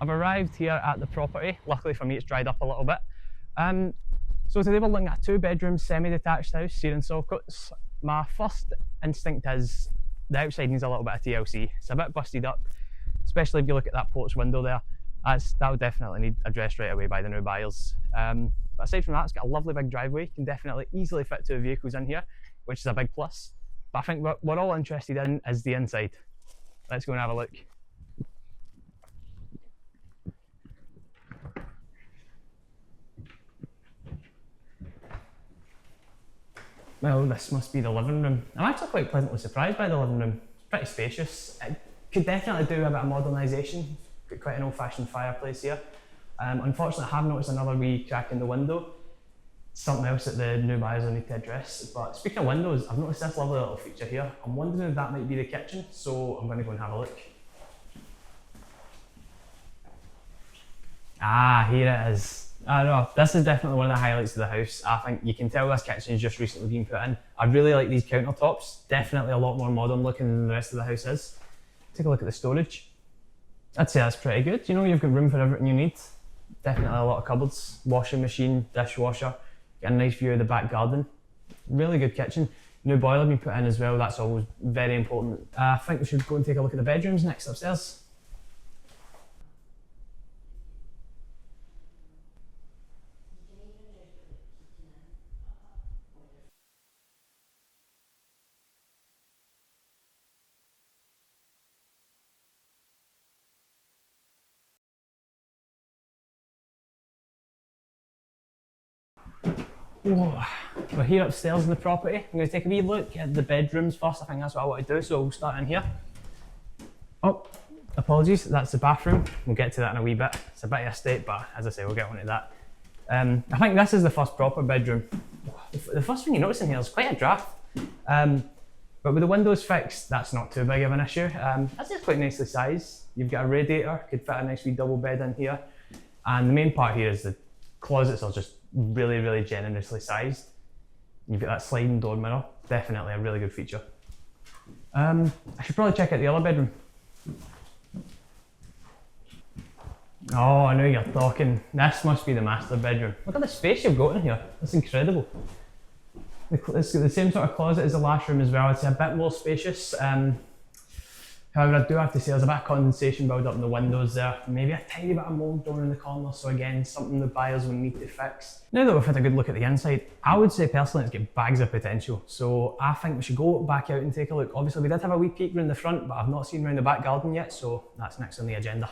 I've arrived here at the property. Luckily for me, it's dried up a little bit. So today we're looking at a 2-bedroom semi-detached house here in Saltcoats. My first instinct is the outside needs a little bit of TLC. It's a bit busted up, especially if you look at that porch window there. That would definitely need addressed right away by the new buyers. But aside from that, it's got a lovely big driveway. You can definitely easily fit 2 vehicles in here, which is a big plus. But I think what we're all interested in is the inside. Let's go and have a look. Well, this must be the living room. I'm actually quite pleasantly surprised by the living room. It's pretty spacious. It could definitely do a bit of modernisation. Got quite an old-fashioned fireplace here. Unfortunately, I have noticed another wee crack in the window. Something else that the new buyers will need to address. But speaking of windows, I've noticed this lovely little feature here. I'm wondering if that might be the kitchen, so I'm going to go and have a look. Ah, here it is. I don't know, this is definitely one of the highlights of the house. I think you can tell this kitchen has just recently been put in. I really like these countertops. Definitely a lot more modern looking than the rest of the house is. Take a look at the storage. I'd say that's pretty good. You know, you've got room for everything you need. Definitely a lot of cupboards, washing machine, dishwasher. Get a nice view of the back garden. Really good kitchen. New boiler being put in as well. That's always very important. I think we should go and take a look at the bedrooms next upstairs. Whoa. We're here upstairs in the property. I'm going to take a wee look at the bedrooms first. I think that's what I want to do, so we'll start in here. Oh, apologies, that's the bathroom. We'll get to that in a wee bit. It's a bit of a state, but as I say, we'll get on to that. I think this is the first proper bedroom. The first thing you notice in here is quite a draft. But with the windows fixed, that's not too big of an issue. This is quite nicely sized. You've got a radiator, could fit a nice wee double bed in here. And the main part here is the closets are just really, really generously sized. You've got that sliding door mirror, definitely a really good feature. I should probably check out the other bedroom. Oh, I know you're talking. This must be the master bedroom. Look at the space you've got in here. That's incredible. It's got the same sort of closet as the last room as well. It's a bit more spacious. However, I do have to say there's a bit of condensation build up in the windows there. Maybe a tiny bit of mould down in the corner. So again, something the buyers will need to fix. Now that we've had a good look at the inside, I would say personally it's got bags of potential. So I think we should go back out and take a look. Obviously we did have a wee peek around the front, but I've not seen around the back garden yet. So that's next on the agenda.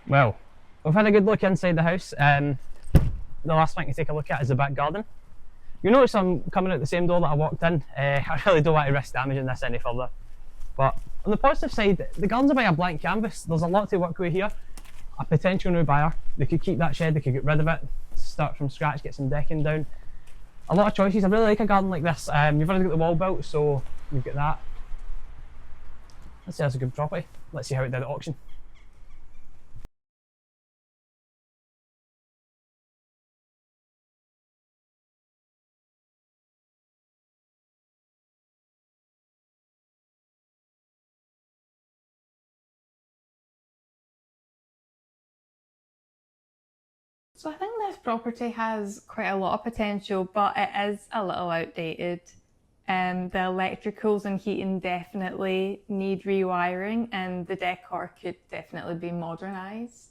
Well, we've had a good look inside the house. The last thing to take a look at is the back garden. You'll notice I'm coming out the same door that I walked in. I really don't want to risk damaging this any further. But on the positive side, the garden's a bit of a blank canvas. There's a lot to work with here. A potential new buyer, they could keep that shed, they could get rid of it, start from scratch, get some decking down. A lot of choices. I really like a garden like this. You've already got the wall built, so you've got that. Let's say that's a good property. Let's see how it did at auction. So I think this property has quite a lot of potential, but it is a little outdated. The electricals and heating definitely need rewiring, and the decor could definitely be modernised.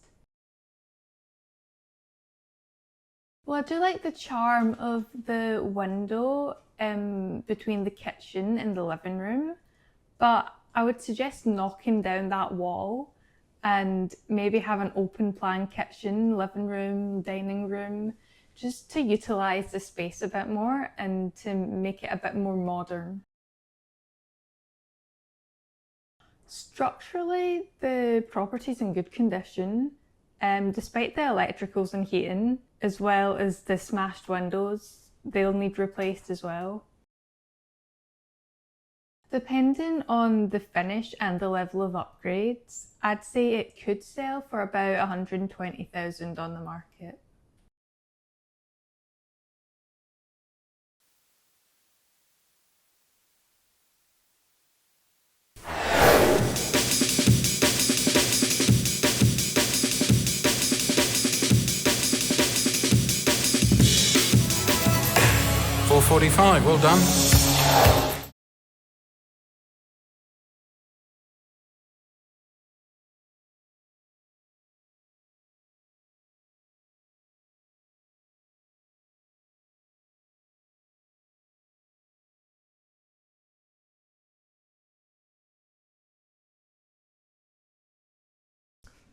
Well, I do like the charm of the window between the kitchen and the living room, but I would suggest knocking down that wall and maybe have an open plan kitchen, living room, dining room, just to utilise the space a bit more and to make it a bit more modern. Structurally, the property's in good condition, despite the electricals and heating, as well as the smashed windows, they'll need replaced as well. Depending on the finish and the level of upgrades, I'd say it could sell for about 120,000 on the market. $445, well done.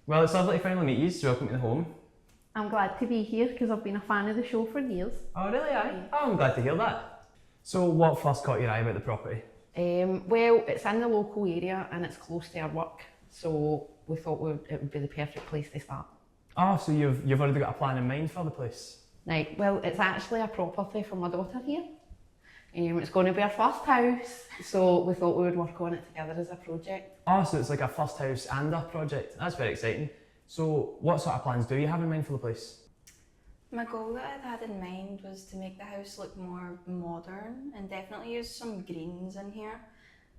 Well, it's lovely to finally meet you, so welcome to the home. I'm glad to be here because I've been a fan of the show for years. Oh, really? Aye. Oh, I'm glad to hear that. So, what first caught your eye about the property? Well, it's in the local area and it's close to our work, so we thought it would be the perfect place to start. Oh, so you've already got a plan in mind for the place? Right, well, it's actually a property for my daughter here. It's going to be our first house, so we thought we would work on it together as a project. Oh, so it's like a first house and a project. That's very exciting. So, what sort of plans do you have in mind for the place? My goal that I'd had in mind was to make the house look more modern and definitely use some greens in here.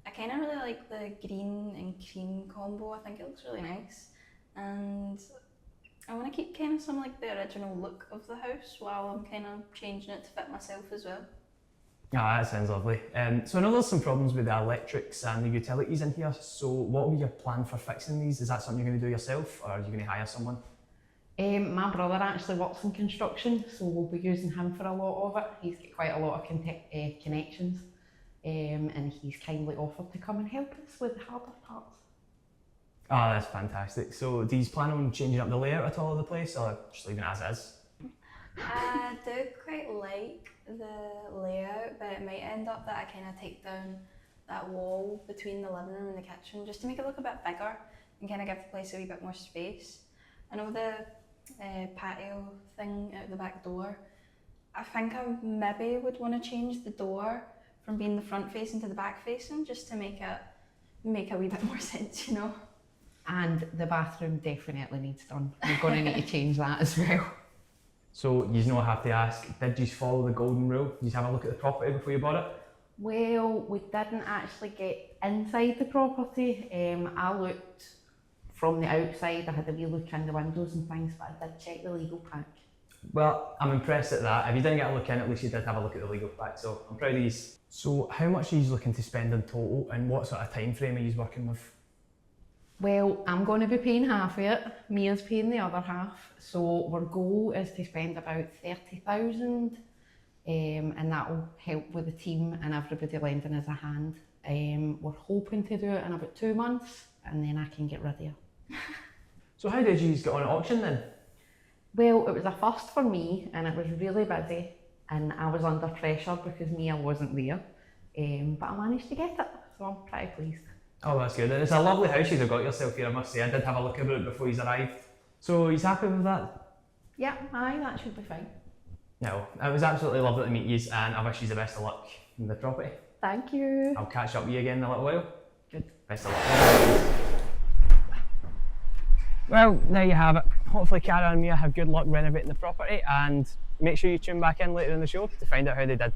I kind of really like the green and cream combo. I think it looks really nice, and I want to keep kind of some like the original look of the house while I'm kind of changing it to fit myself as well. Ah, that sounds lovely. So I know there's some problems with the electrics and the utilities in here, so what will be your plan for fixing these? Is that something you're going to do yourself, or are you going to hire someone? My brother actually works in construction, so we'll be using him for a lot of it. He's got quite a lot of connections, and he's kindly offered to come and help us with the harder parts. Ah, that's fantastic. So do you plan on changing up the layout at all of the place, or just leaving it as is? I do quite like the layout, but it might end up that I kind of take down that wall between the living room and the kitchen just to make it look a bit bigger and kind of give the place a wee bit more space. I know the patio thing out the back door. I think I maybe would want to change the door from being the front facing to the back facing just to make a wee bit more sense, you know. And the bathroom definitely needs done. We're going to need to change that as well. So you know I have to ask, did you follow the golden rule? Did you have a look at the property before you bought it? Well, we didn't actually get inside the property. I looked from the outside, I had a wee look in the windows and things, but I did check the legal pack. Well, I'm impressed at that. If you didn't get a look in, at least you did have a look at the legal pack, so I'm proud of you. So how much are you looking to spend in total, and what sort of time frame are you working with? Well, I'm going to be paying half of it, Mia's paying the other half, so our goal is to spend about 30,000, and that will help with the team and everybody lending us a hand. We're hoping to do it in about 2 months, and then I can get rid of her. So how did you get on at auction then? Well, it was a first for me, and it was really busy, and I was under pressure because Mia wasn't there, but I managed to get it, so I'm pretty pleased. Oh, that's good. And it's a lovely house you've got yourself here, I must say. I did have a look at it before he's arrived. So he's happy with that? Yeah, aye, that should be fine. No, it was absolutely lovely to meet you, and I wish you the best of luck in the property. Thank you. I'll catch up with you again in a little while. Good. Best of luck. Well, there you have it. Hopefully Cara and Mia have good luck renovating the property, and make sure you tune back in later in the show to find out how they did.